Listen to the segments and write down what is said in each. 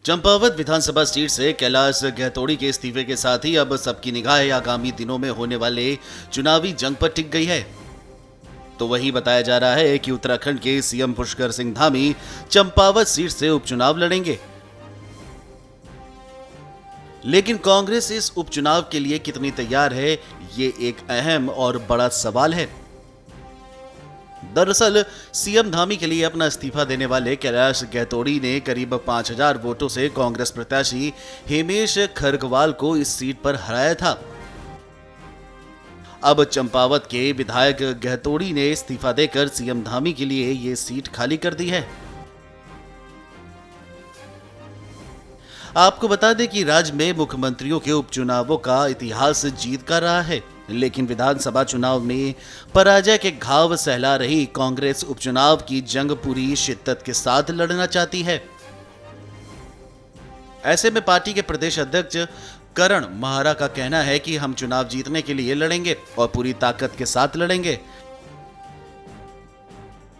चंपावत विधानसभा seat से कैलाश गहतोड़ी के इस्तीफे के साथ ही अब सबकी निगाहें आगामी दिनों में होने वाले चुनावी जंग पर टिक गई है। तो वही बताया जा रहा है कि उत्तराखंड के सीएम पुष्कर सिंह धामी चंपावत सीट से उपचुनाव लड़ेंगे। लेकिन कांग्रेस इस उपचुनाव के लिए कितनी तैयार है, ये एक अहम और बड़ा सवाल है। दरअसल सीएम धामी के लिए अपना इस्तीफा देने वाले कैलाश गहतोड़ी ने करीब 5000 वोटों से कांग्रेस प्रत्याशी हेमेश खरगवाल को इस सीट पर हराया था। अब चंपावत के विधायक गहतोड़ी ने इस्तीफा देकर सीएम धामी के लिए ये सीट खाली कर दी है। आपको बता दें कि राज्य में मुख्यमंत्रियों के उपचुनावों का इतिहास जीत का रहा है, लेकिन विधानसभा चुनाव में पराजय के घाव सहला रही कांग्रेस उपचुनाव की जंग पूरी शिद्दत के साथ लड़ना चाहती है। ऐसे में पार्टी के प्रदेश अध्यक्ष करण महारा का कहना है कि हम चुनाव जीतने के लिए लड़ेंगे और पूरी ताकत के साथ लड़ेंगे।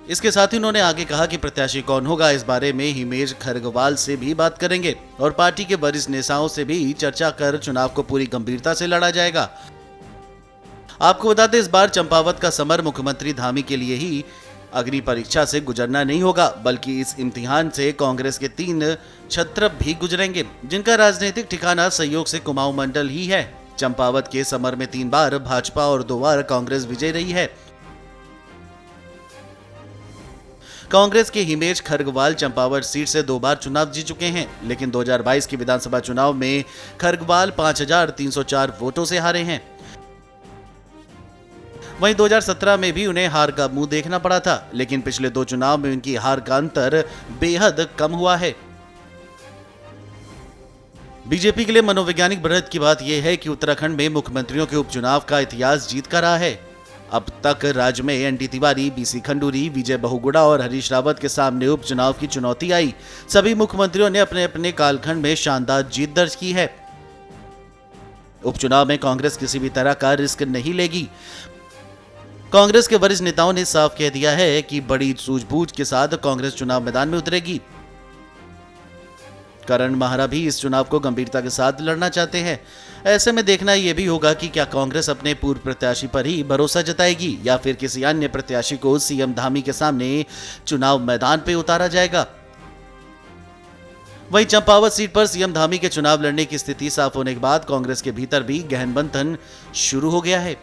इसके साथ ही उन्होंने आगे कहा कि प्रत्याशी कौन होगा, इस बारे में हेमेश खरगवाल से भी बात करेंगे और पार्टी के वरिष्ठ नेताओं से भी चर्चा कर चुनाव को पूरी गंभीरता से लड़ा जाएगा। आपको बता दें, इस बार चंपावत का समर मुख्यमंत्री धामी के लिए ही अग्नि परीक्षा से गुजरना नहीं होगा, बल्कि इस इम्तिहान से कांग्रेस के 3 क्षत्रप भी गुजरेंगे, जिनका राजनीतिक ठिकाना सहयोग से कुमाऊं मंडल ही है। चंपावत के समर में 3 बार भाजपा और 2 बार कांग्रेस विजय रही है। कांग्रेस के हेमेश खरगवाल चंपावत सीट से 2 बार चुनाव जीत चुके हैं, लेकिन 2022 के विधानसभा चुनाव में खरगवाल 5304 वोटों से हारे हैं। वहीं 2017 में भी उन्हें हार का मुंह देखना पड़ा था, लेकिन पिछले 2 चुनाव में उनकी हार का अंतर बेहद कम हुआ है। बीजेपी के लिए मनोवैज्ञानिक बढ़त की बात यह है कि उत्तराखंड में मुख्यमंत्रियों के उपचुनाव का इतिहास जीत का रहा है। अब तक राज्य में एनडी तिवारी, बीसी खंडूरी, विजय बहुगुणा और हरीश रावत के सामने उपचुनाव की चुनौती आई। सभी मुख्यमंत्रियों ने अपने अपने कालखंड में शानदार जीत दर्ज की है। उपचुनाव में कांग्रेस किसी भी तरह का रिस्क नहीं लेगी। कांग्रेस के वरिष्ठ नेताओं ने साफ कह दिया है कि बड़ी सूझबूझ के साथ कांग्रेस चुनाव मैदान में उतरेगी। करण महारा भी इस चुनाव को गंभीरता के साथ लड़ना चाहते हैं। ऐसे में देखना यह भी होगा कि क्या कांग्रेस अपने पूर्व प्रत्याशी पर ही भरोसा जताएगी या फिर किसी अन्य प्रत्याशी को सीएम धामी के सामने चुनाव मैदान पे उतारा जाएगा। वहीं चंपावत सीट पर सीएम धामी के चुनाव लड़ने की स्थिति साफ होने के बाद कांग्रेस के भीतर भी गहन मंथन शुरू हो गया है।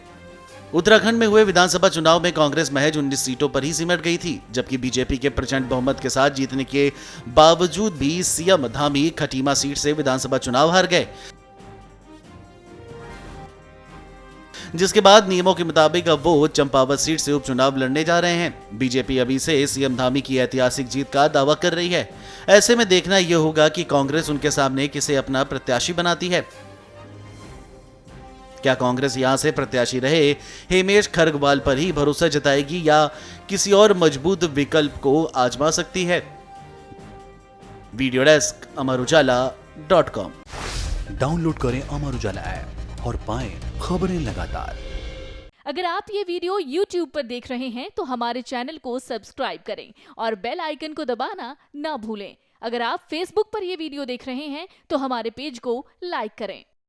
उत्तराखंड में हुए विधानसभा चुनाव में कांग्रेस महज 19 सीटों पर ही सिमट गई थी, जबकि बीजेपी के प्रचंड बहुमत के साथ जीतने के बावजूद भी सीएम धामी खटीमा सीट से विधानसभा चुनाव हार गए, जिसके बाद नियमों के मुताबिक अब वो चंपावत सीट से उपचुनाव लड़ने जा रहे हैं। बीजेपी अभी से सीएम धामी की ऐतिहासिक जीत का दावा कर रही है। ऐसे में देखना यह होगा कि कांग्रेस उनके सामने किसे अपना प्रत्याशी बनाती है। क्या कांग्रेस यहां से प्रत्याशी रहे हेमेश खरगवाल पर ही भरोसा जताएगी या किसी और मजबूत विकल्प को आजमा सकती है? Video desk amarujala.com। डाउनलोड करें अमर उजाला ऐप और पाएं खबरें लगातार। अगर आप ये वीडियो YouTube पर देख रहे हैं तो हमारे चैनल को सब्सक्राइब करें और बेल आइकन को दबाना ना भूलें। अगर आप Facebook पर ये वीडियो देख रहे हैं तो हमारे पेज को लाइक करें।